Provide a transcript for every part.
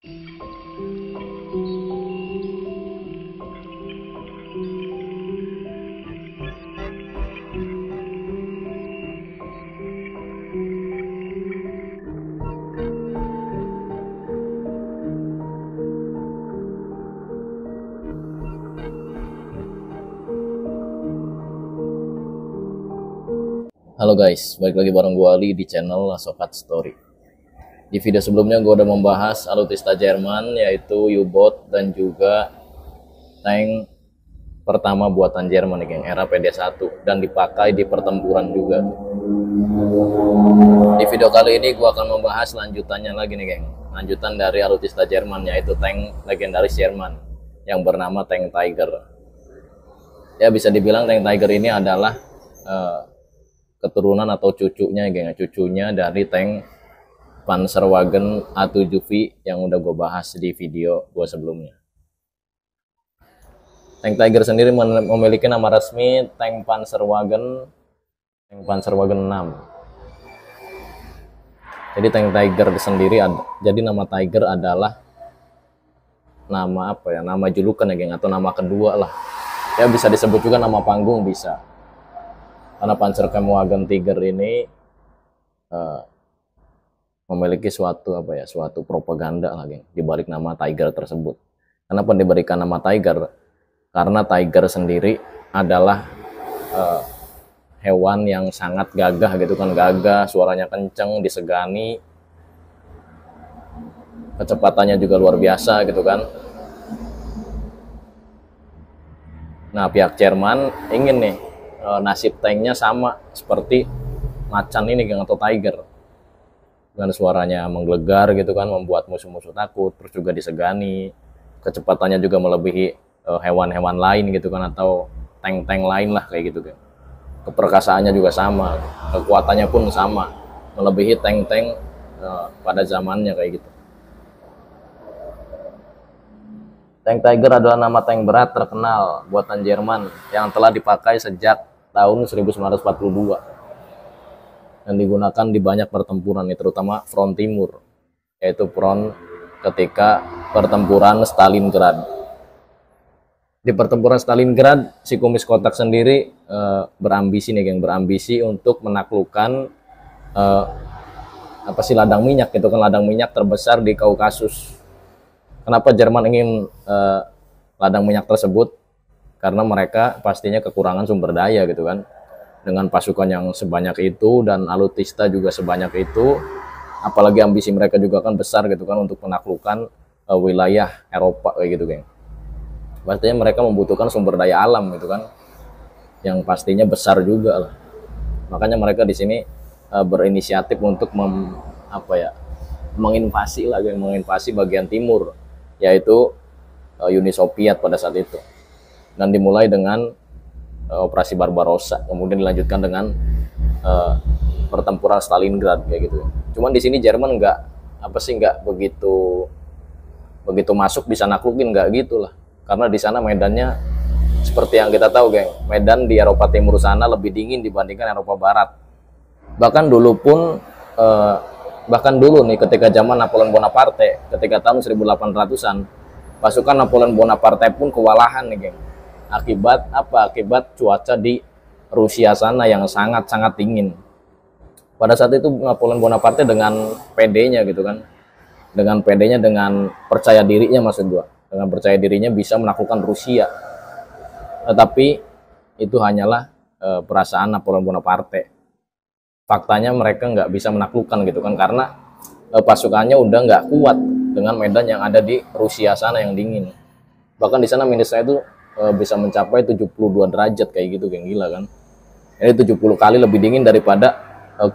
Halo guys, balik lagi bareng gue Ali di channel Sokat Story. Di video sebelumnya gue udah membahas alutsista Jerman, yaitu U-boat dan juga tank pertama buatan Jerman nih geng, era PD-1, dan dipakai di pertempuran juga. Di video kali ini gue akan membahas lanjutannya lagi nih geng, lanjutan dari alutsista Jerman, yaitu tank legendaris Jerman yang bernama tank Tiger. Ya bisa dibilang tank Tiger ini adalah keturunan atau cucunya dari tank Panzerwagen A7V yang udah gue bahas di video gue sebelumnya. Tank Tiger sendiri memiliki nama resmi tank Panzerwagen 6. Jadi tank Tiger sendiri jadi nama Tiger adalah nama apa ya, nama julukan ya geng, atau nama kedua lah ya, bisa disebut juga nama panggung bisa. Karena Panzerwagen Tiger ini memiliki suatu propaganda lah geng, di balik nama Tiger tersebut. Kenapa diberikan nama Tiger? Karena Tiger sendiri adalah hewan yang sangat gagah gitu kan, gagah, suaranya kenceng, disegani, kecepatannya juga luar biasa gitu kan. Nah, pihak Jerman ingin nih nasib tanknya sama seperti macan ini geng, atau Tiger, dengan suaranya menggelegar gitu kan, membuat musuh-musuh takut, terus juga disegani, kecepatannya juga melebihi hewan-hewan lain gitu kan, atau tank-tank lain lah kayak gitu kan. Keperkasaannya juga sama, kekuatannya pun sama, melebihi tank-tank pada zamannya kayak gitu. Tank Tiger adalah nama tank berat terkenal buatan Jerman yang telah dipakai sejak tahun 1942 dan digunakan di banyak pertempuran, terutama front timur, yaitu front ketika pertempuran Stalingrad. Di pertempuran Stalingrad, si kumis kotak sendiri berambisi nih geng, berambisi untuk menaklukkan ladang minyak gitu kan, ladang minyak terbesar di Kaukasus. Kenapa Jerman ingin ladang minyak tersebut? Karena mereka pastinya kekurangan sumber daya gitu kan. Dengan pasukan yang sebanyak itu dan alutsista juga sebanyak itu, apalagi ambisi mereka juga kan besar gitu kan untuk menaklukkan wilayah Eropa kayak gitu geng. Pastinya mereka membutuhkan sumber daya alam gitu kan, yang pastinya besar juga lah. Makanya mereka di sini berinisiatif untuk menginvasi bagian timur, yaitu Uni Soviet pada saat itu. Dan dimulai dengan operasi Barbarossa, kemudian dilanjutkan dengan pertempuran Stalingrad kayak gitu. Cuman di sini Jerman nggak begitu masuk bisa naklukin, nggak gitulah. Karena di sana medannya seperti yang kita tahu geng, medan di Eropa Timur sana lebih dingin dibandingkan Eropa Barat. Bahkan dulu nih ketika zaman Napoleon Bonaparte, ketika tahun 1800-an, pasukan Napoleon Bonaparte pun kewalahan nih geng. Akibat cuaca di Rusia sana yang sangat-sangat dingin. Pada saat itu Napoleon Bonaparte dengan PD-nya gitu kan, dengan percaya dirinya, dengan percaya dirinya bisa menaklukkan Rusia. Tetapi itu hanyalah perasaan Napoleon Bonaparte. Faktanya mereka nggak bisa menaklukkan gitu kan, karena pasukannya udah nggak kuat dengan medan yang ada di Rusia sana yang dingin. Bahkan di sana minusnya itu bisa mencapai 72 derajat kayak gitu, geng, gila kan. Ini 70 kali lebih dingin daripada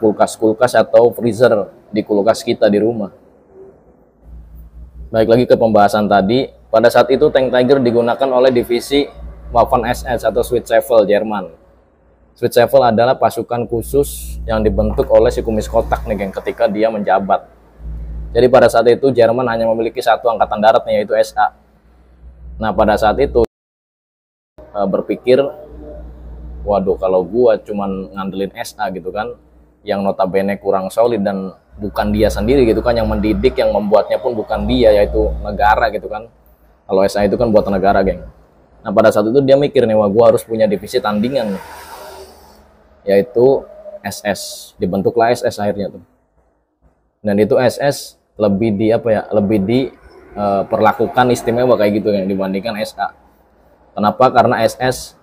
kulkas atau freezer di kulkas kita di rumah. Baik lagi ke pembahasan tadi, pada saat itu tank Tiger digunakan oleh divisi Waffen SS atau Schutzstaffel Jerman. Schutzstaffel adalah pasukan khusus yang dibentuk oleh si kumis kotak nih geng, ketika dia menjabat. Jadi pada saat itu Jerman hanya memiliki satu angkatan darat nih, yaitu SA. Nah pada saat itu berpikir, waduh kalau gua cuman ngandelin SA gitu kan, yang notabene kurang solid dan bukan dia sendiri gitu kan, yang mendidik, yang membuatnya pun bukan dia, yaitu negara gitu kan. Kalau SA itu kan buatan negara, geng. Nah pada saat itu dia mikir nih, wah gue harus punya divisi tandingan nih, yaitu SS. Dibentuklah SS akhirnya tuh. Dan itu SS lebih di apa ya, lebih di perlakukan istimewa kayak gitu yang dibandingkan SA. Kenapa? Karena SS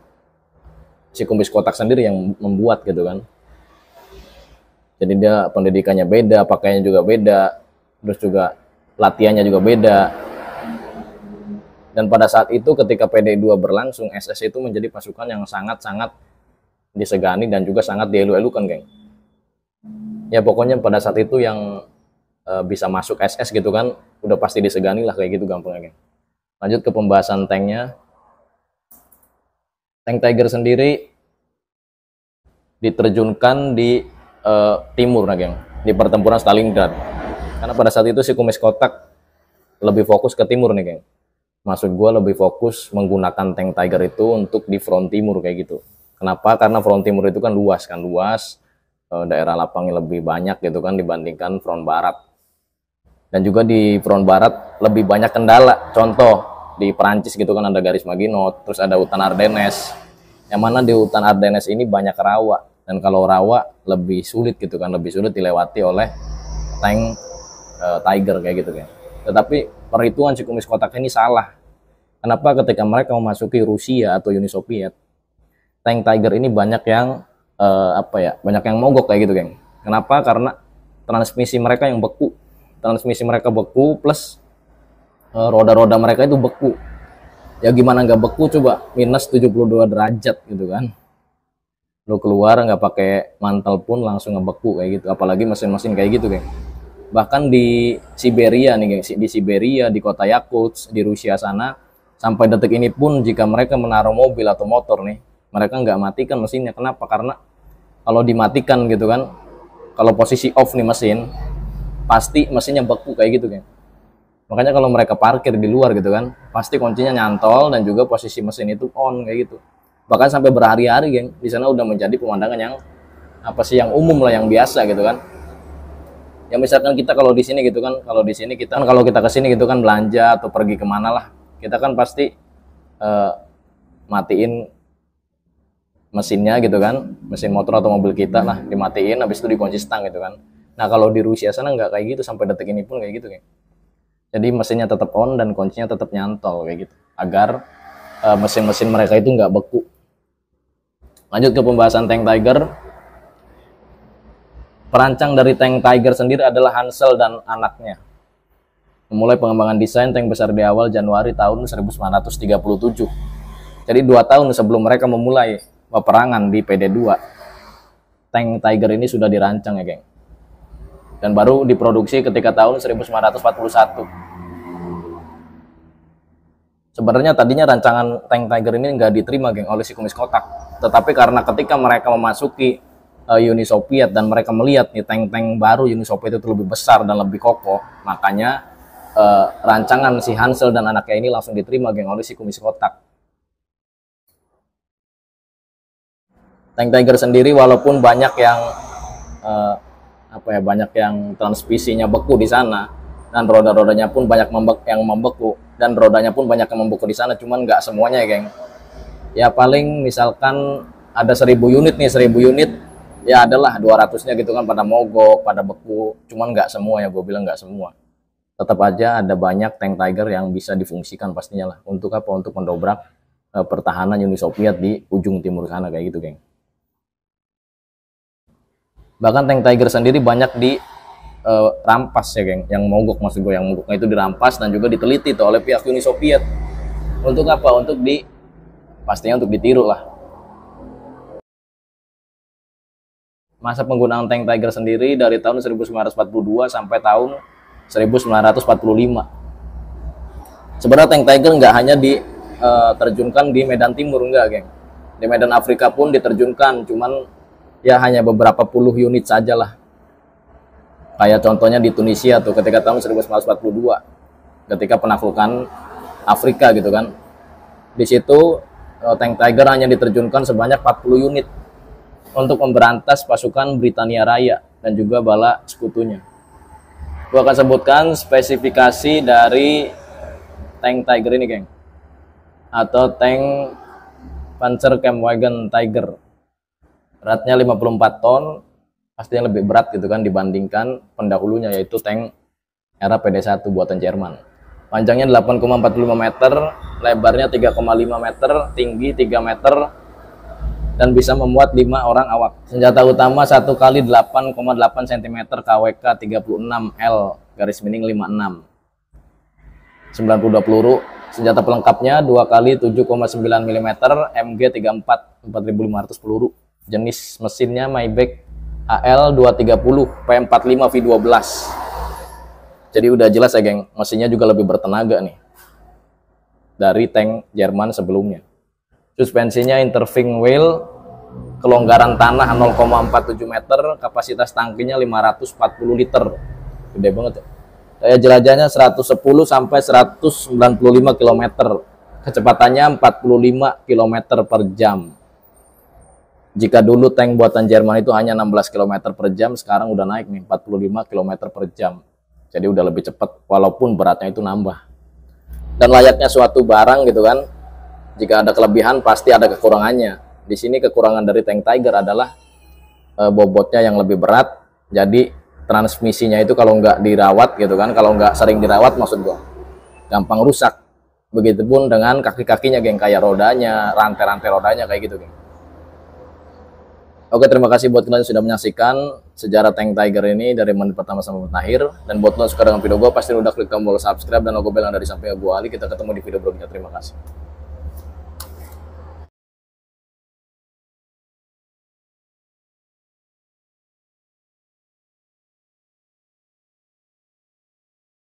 si kumis kotak sendiri yang membuat gitu kan. Jadi dia pendidikannya beda, pakaiannya juga beda, terus juga latihannya juga beda. Dan pada saat itu ketika PD2 berlangsung, SS itu menjadi pasukan yang sangat-sangat disegani dan juga sangat dielu-elukan, geng. Ya pokoknya pada saat itu yang bisa masuk SS gitu kan, udah pasti disegani lah kayak gitu gampangnya, geng. Lanjut ke pembahasan tanknya. Tank Tiger sendiri diterjunkan di timur, nah geng, di pertempuran Stalingrad. Karena pada saat itu si kumis kotak lebih fokus ke timur nih, geng. Maksud gue lebih fokus menggunakan tank Tiger itu untuk di front timur kayak gitu. Kenapa? Karena front timur itu kan luas, daerah lapangnya lebih banyak gitu kan dibandingkan front barat. Dan juga di front barat lebih banyak kendala. Contoh di Perancis gitu kan ada garis Maginot, terus ada hutan Ardennes. Yang mana di hutan Ardennes ini banyak rawa, dan kalau rawa lebih sulit gitu kan, lebih sulit dilewati oleh tank Tiger kayak gitu kan. Tetapi perhitungan si kumis kotak ini salah. Kenapa? Ketika mereka memasuki Rusia atau Uni Soviet, tank Tiger ini banyak yang banyak yang mogok kayak gitu, geng. Kenapa? Karena transmisi mereka yang beku. Transmisi mereka beku plus roda-roda mereka itu beku. Ya gimana nggak beku coba, minus 72 derajat gitu kan. Lo keluar nggak pakai mantel pun langsung ngebeku kayak gitu. Apalagi mesin-mesin kayak gitu, geng. Bahkan di Siberia nih, geng. Di Siberia, di kota Yakutsk, di Rusia sana, sampai detik ini pun jika mereka menaruh mobil atau motor nih, mereka nggak matikan mesinnya. Kenapa? Karena kalau dimatikan gitu kan, kalau posisi off nih mesin, pasti mesinnya beku kayak gitu, geng. Makanya kalau mereka parkir di luar gitu kan, pasti kuncinya nyantol dan juga posisi mesin itu on kayak gitu. Bahkan sampai berhari-hari, geng, di sana udah menjadi pemandangan yang yang umum lah, yang biasa gitu kan. Ya misalkan kita kalau di sini gitu kan, kalau kita kesini gitu kan belanja atau pergi kemana lah, kita kan pasti matiin mesinnya gitu kan, mesin motor atau mobil kita lah dimatiin, habis itu dikunci stang gitu kan. Nah kalau di Rusia sana nggak kayak gitu, sampai detik ini pun kayak gitu, geng. Jadi mesinnya tetap on dan kuncinya tetap nyantol kayak gitu, agar mesin-mesin mereka itu nggak beku. Lanjut ke pembahasan tank Tiger. Perancang dari tank Tiger sendiri adalah Hansel dan anaknya. Memulai pengembangan desain tank besar di awal Januari tahun 1937. Jadi 2 tahun sebelum mereka memulai peperangan di PD2, tank Tiger ini sudah dirancang ya, geng. Dan baru diproduksi ketika tahun 1941. Sebenarnya tadinya rancangan tank Tiger ini nggak diterima, geng, oleh si kumis kotak. Tetapi karena ketika mereka memasuki Uni Soviet dan mereka melihat nih tank-tank baru Uni Soviet itu lebih besar dan lebih kokoh, makanya rancangan si Hansel dan anaknya ini langsung diterima, geng, oleh si kumis kotak. Tank Tiger sendiri walaupun banyak yang banyak yang transmisinya beku di sana, dan roda-rodanya pun banyak yang membeku, dan rodanya pun banyak yang membeku di sana, cuman nggak semuanya ya, geng. Ya paling misalkan ada 1000 unit nih, 1000 unit ya adalah 200-nya gitu kan pada mogok, pada beku, cuman nggak semua ya, gue bilang nggak semua. Tetap aja ada banyak tank Tiger yang bisa difungsikan pastinya lah. Untuk apa? Untuk mendobrak pertahanan Uni Soviet di ujung timur sana kayak gitu, geng. Bahkan tank Tiger sendiri banyak di rampas ya, geng. Yang mogok, maksud gue, yang mogoknya itu dirampas dan juga diteliti tuh oleh pihak Uni Soviet. Untuk apa? Pastinya untuk ditiru lah. Masa penggunaan tank Tiger sendiri dari tahun 1942 sampai tahun 1945. Sebenarnya tank Tiger nggak hanya diterjunkan di Medan Timur, enggak, geng. Di Medan Afrika pun diterjunkan, cuman ya hanya beberapa puluh unit saja lah. Kayak contohnya di Tunisia tuh ketika tahun 1942, ketika penaklukan Afrika gitu kan. Di situ tank Tiger hanya diterjunkan sebanyak 40 unit untuk memberantas pasukan Britania Raya dan juga bala sekutunya. Gua akan sebutkan spesifikasi dari tank Tiger ini, geng, atau tank Panzerkampfwagen Tiger. Beratnya 54 ton, pastinya lebih berat gitu kan dibandingkan pendahulunya, yaitu tank era PD1 buatan Jerman. Panjangnya 8,45 meter, lebarnya 3,5 meter, tinggi 3 meter, dan bisa memuat 5 orang awak. Senjata utama 1 kali 8,8 cm KWK 36L garis miring 56. 92 peluru. Senjata pelengkapnya 2 kali 7,9 mm MG34 4500 peluru. Jenis mesinnya Maybach HL 230 P45 V12. Jadi udah jelas ya, geng, mesinnya juga lebih bertenaga nih dari tank Jerman sebelumnya. Suspensinya Interfing wheel, kelonggaran tanah 0,47 meter, kapasitas tangkinya 540 liter. Gede banget ya. Daya jelajahnya 110 sampai 195 km. Kecepatannya 45 km per jam. Jika dulu tank buatan Jerman itu hanya 16 km per jam, sekarang udah naik nih 45 km per jam. Jadi udah lebih cepat, walaupun beratnya itu nambah. Dan layaknya suatu barang gitu kan, jika ada kelebihan pasti ada kekurangannya. Di sini kekurangan dari tank Tiger adalah bobotnya yang lebih berat. Jadi transmisinya itu kalau nggak dirawat gitu kan, kalau nggak sering dirawat maksud gua, gampang rusak. Begitupun dengan kaki-kakinya, geng, kayak rodanya, rantai-rantai rodanya kayak gitu, geng. Oke, terima kasih buat kalian yang sudah menyaksikan sejarah tank Tiger ini dari menit pertama sampai menit akhir. Dan buat kalian yang suka dengan video gua, pasti udah klik tombol subscribe dan logo bel yang dari samping gua Ali. Kita ketemu di video berikutnya. Terima kasih.